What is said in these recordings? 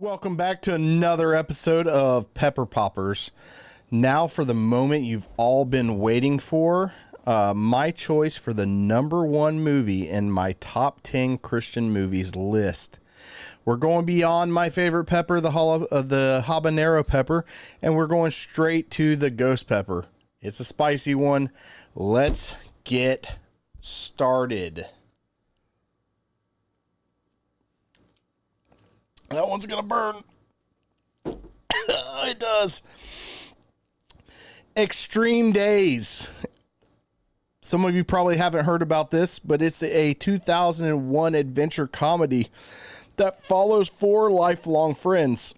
Welcome back to another episode of Pepper Poppers. Now for the moment you've all been waiting for, my choice for the number one movie in my top 10 Christian movies list. We're going beyond my favorite pepper, the habanero pepper, and we're going straight to the ghost pepper. It's a spicy one. Let's get started. That one's gonna burn. It does. Extreme Days. Some of you probably haven't heard about this, but it's a 2001 adventure comedy that follows four lifelong friends,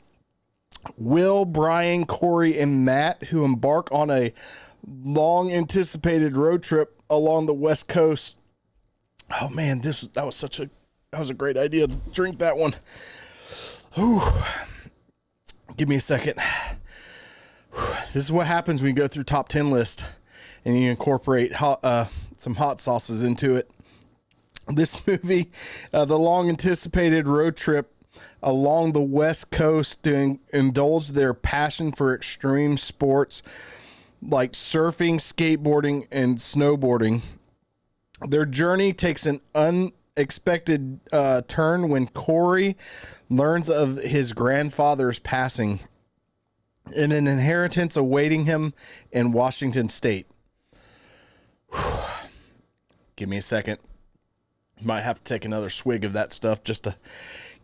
Will, Brian, Corey, and Matt, who embark on a long anticipated road trip along the West Coast. Oh man, that was a great idea. Drink that one. Ooh, give me a second. This is what happens when you go through top 10 list and you incorporate some hot sauces into it. This movie, the long anticipated road trip along the West Coast to indulge their passion for extreme sports like surfing, skateboarding, and snowboarding. Their journey takes an unexpected turn when Corey learns of his grandfather's passing and an inheritance awaiting him in Washington State. Give me a second. Might have to take another swig of that stuff just to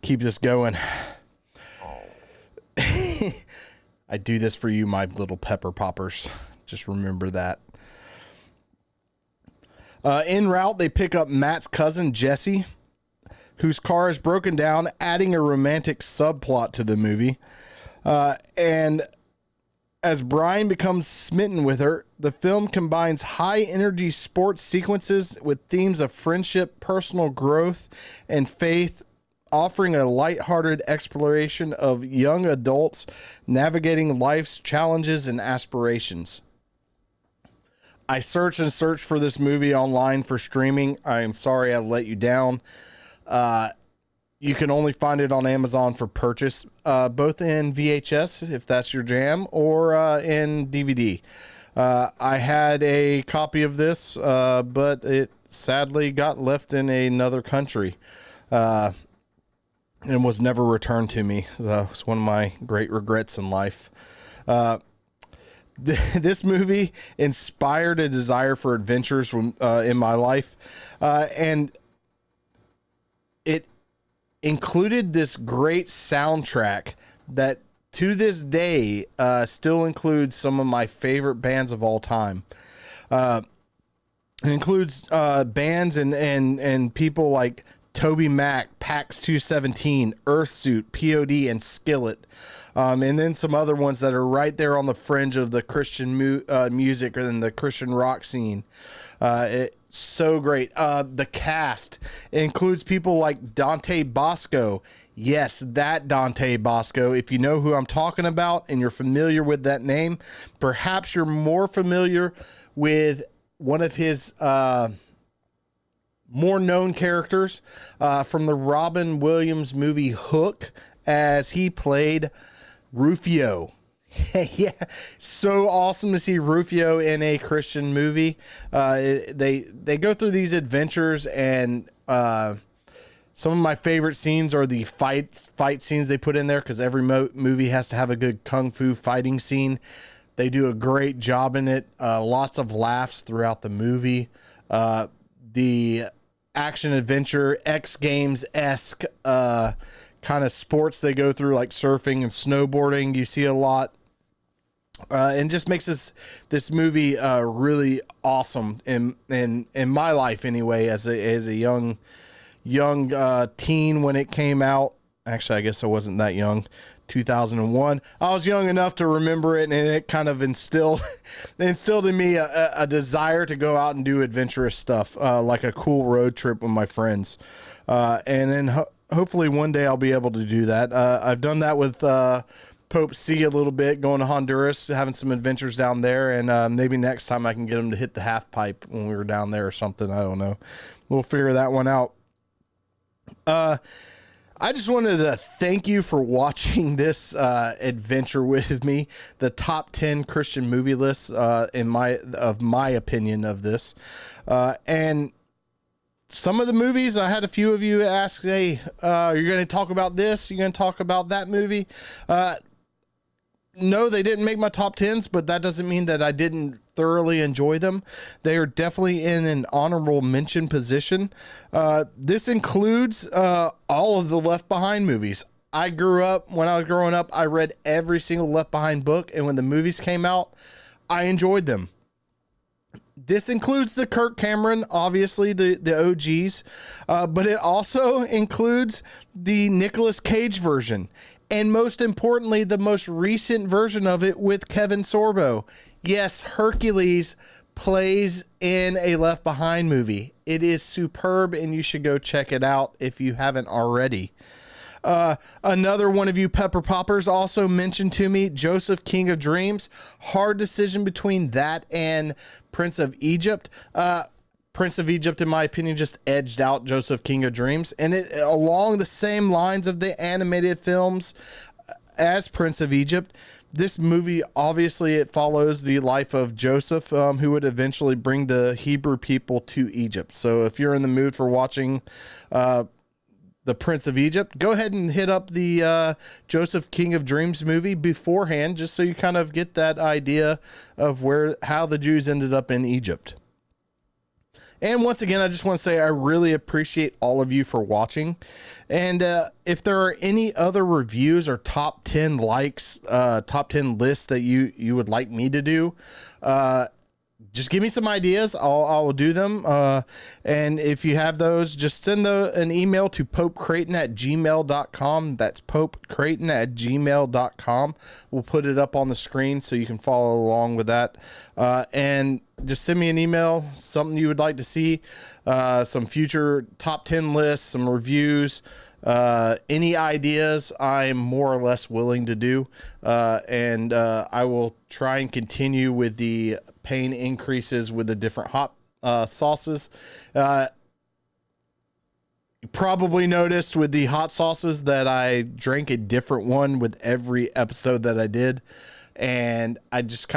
keep this going. I do this for you, my little pepper poppers. Just remember that. En route, they pick up Matt's cousin, Jesse, whose car is broken down, adding a romantic subplot to the movie. And as Brian becomes smitten with her, the film combines high-energy sports sequences with themes of friendship, personal growth, and faith, offering a lighthearted exploration of young adults navigating life's challenges and aspirations. I searched and searched for this movie online for streaming. I am sorry I've let you down. You can only find it on Amazon for purchase, both in VHS, if that's your jam, or in DVD. I had a copy of this, but it sadly got left in another country and was never returned to me. It's one of my great regrets in life. This movie inspired a desire for adventures in my life, and it included this great soundtrack that to this day still includes some of my favorite bands of all time. It includes bands and people like Toby Mac, Pax 217, Earthsuit, POD, and Skillet. And then some other ones that are right there on the fringe of the Christian music and the Christian rock scene. It's so great. The cast includes people like Dante Bosco. Yes, that Dante Bosco. If you know who I'm talking about and you're familiar with that name, perhaps you're more familiar with one of his more known characters from the Robin Williams movie Hook, as he played Rufio. Yeah, so awesome to see Rufio in a Christian movie. They go through these adventures, and some of my favorite scenes are the fight scenes they put in there, because every movie has to have a good kung fu fighting scene. They do a great job in it. Lots of laughs throughout the movie. The action adventure X Games-esque kind of sports they go through, like surfing and snowboarding, you see a lot, and just makes this movie really awesome in my life anyway, as a young teen when it came out. Actually, I guess I wasn't that young. 2001. I was young enough to remember it, and it kind of instilled in me a desire to go out and do adventurous stuff, like a cool road trip with my friends. And then hopefully one day I'll be able to do that. I've done that with Pope C a little bit, going to Honduras, having some adventures down there, and maybe next time I can get him to hit the half pipe when we were down there or something. I don't know. We'll figure that one out. I just wanted to thank you for watching this adventure with me, the top 10 Christian movie lists my opinion of this. And some of the movies, I had a few of you ask, hey, you're going to talk about this? You're going to talk about that movie? No, they didn't make my top 10s, but that doesn't mean that I didn't thoroughly enjoy them. They are definitely in an honorable mention position. This includes all of the Left Behind movies. When I was growing up, I read every single Left Behind book, and when the movies came out, I enjoyed them. This includes the Kirk Cameron, obviously the OGs, but it also includes the Nicolas Cage version. And most importantly, the most recent version of it with Kevin Sorbo. Yes, Hercules plays in a Left Behind movie. It is superb, and you should go check it out if you haven't already. Another one of you pepper poppers also mentioned to me Joseph, King of Dreams. Hard decision between that and Prince of Egypt. Prince of Egypt, in my opinion, just edged out Joseph, King of Dreams. And it along the same lines of the animated films as Prince of Egypt, this movie, obviously, it follows the life of Joseph, who would eventually bring the Hebrew people to Egypt. So if you're in the mood for watching the Prince of Egypt, go ahead and hit up the Joseph, King of Dreams movie beforehand, just so you kind of get that idea of how the Jews ended up in Egypt. And once again, I just want to say I really appreciate all of you for watching. And if there are any other reviews or top 10 likes, top 10 lists that you would like me to do, just give me some ideas. I will do them. And if you have those, just send an email to popecreighton@gmail.com. That's popecreighton@gmail.com. We'll put it up on the screen so you can follow along with that. And just send me an email, something you would like to see, some future top 10 lists, some reviews, any ideas I'm more or less willing to do. And I will try and continue with the pain increases with the different hot sauces. You probably noticed with the hot sauces that I drank a different one with every episode that I did. And I just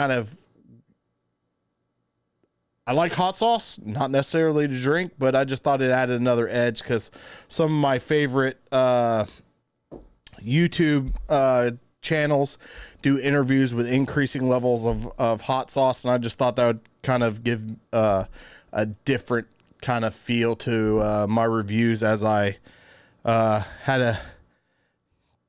I like hot sauce, not necessarily to drink, but I just thought it added another edge because some of my favorite YouTube channels do interviews with increasing levels of hot sauce, and I just thought that would kind of give a different kind of feel to my reviews, as I had a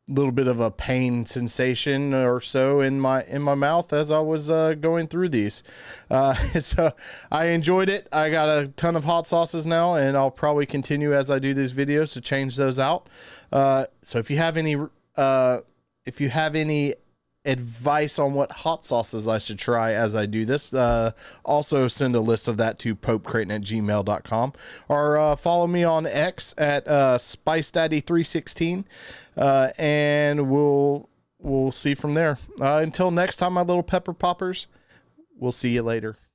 little bit of a pain sensation or so in my mouth as I was going through these. So I enjoyed it. I got a ton of hot sauces now, and I'll probably continue as I do these videos to change those out. So if you have any advice on what hot sauces I should try as I do this, also send a list of that to popecreighton@gmail.com, or follow me on X at SpiceDaddy316, and we'll see from there. Until next time, my little pepper poppers, we'll see you later.